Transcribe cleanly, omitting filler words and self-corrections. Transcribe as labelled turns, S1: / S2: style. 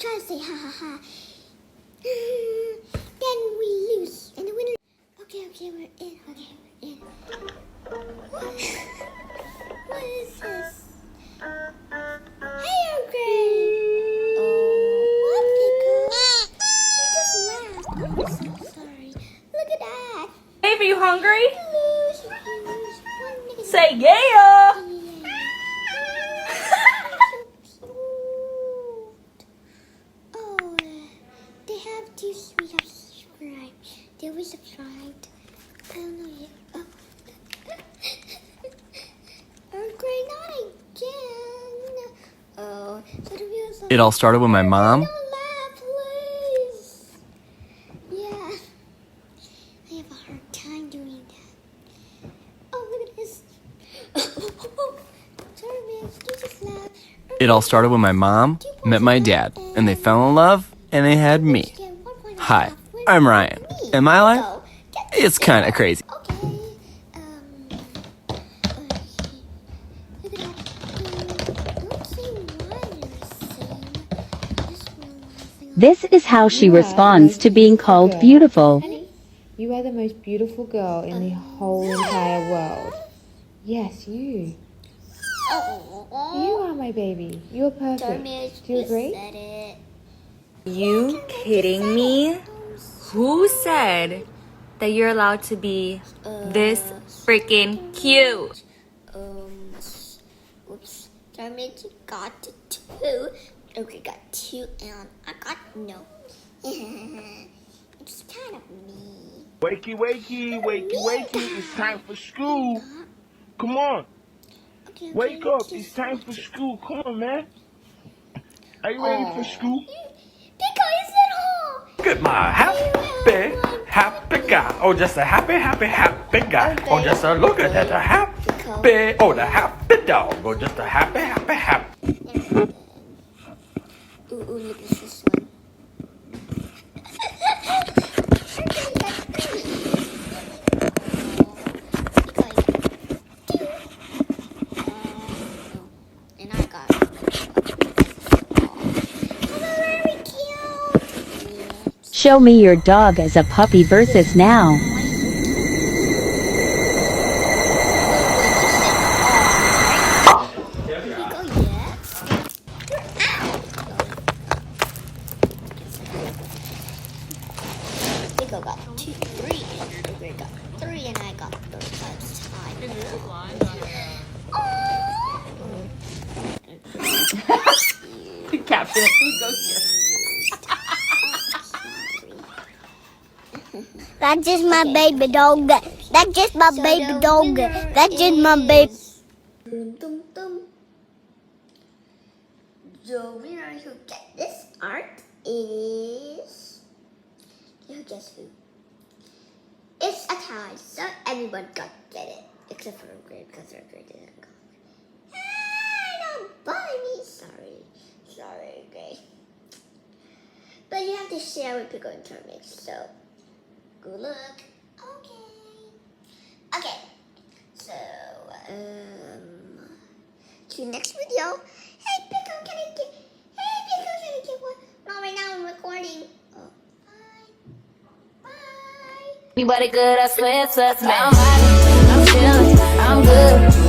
S1: try to say ha ha ha. Then we lose, and the winner. Okay, we're in. Okay, we're in. What is this? Hey, okay. What, Pickle? You just laughed. Oh, I'm so sorry. Look at that.
S2: Babe, are you hungry?
S1: Lose. One
S2: Say yeah.
S1: yeah. Oh, they have to subscribe. Did we subscribe? I don't know yet. Oh. Okay, not again. Oh, so the video's
S3: It all started when my mom.
S1: Don't laugh, please. Yeah. I have a hard time doing that. Oh, look at this. Sorry, miss. You just laugh.
S3: It all started when my mom met my dad, and they fell in love, and they had me. Hi, I'm Ryan, and my life, it's kind of crazy.
S1: Okay. Look at that. Don't say why you're saying. Just realizing.
S4: This is how she responds to being called beautiful.
S5: Honey, you are the most beautiful girl in the whole entire world. Yes, you. You are my baby. You're perfect. Do you agree?
S1: Said it.
S2: You kidding me? Who said that you're allowed to be this freaking cute?
S1: Oops. Damage got 2. Okay, got 2, and I got no. It's kind of me.
S6: Wakey, wakey, wakey, wakey. It's time for school. Come on.
S1: Okay,
S6: Wake up. It's time for school. Come on, man. Are you ready for school?
S1: Pickle, is it all?
S7: Look at my happy guy. Oh, just a happy guy. Oh, just a look at that, a happy, oh, the happy dog. Oh, just a happy.
S1: Ooh, look at this one. And I got very cute.
S4: Show me your dog as a puppy versus now.
S1: Pickle got 2, 3, and Ogre got 3, and I got 3 times time.
S2: Caption it. Food goes here.
S1: That's just my baby dog. That's just my baby dog. That's just my baby. The winner who get this art is. You guess who? It's a tie, so everyone got to get it except for Grade because her grade didn't go. Hey, don't bother me. Sorry, Grade. But you have to share with Pickle and Termix, so. Good luck. Okay. So, to the next video. Hey, Pickle, can I get one? No, right now I'm recording. Oh, bye.
S2: We body good, I swear, so I'm chilling, I'm good.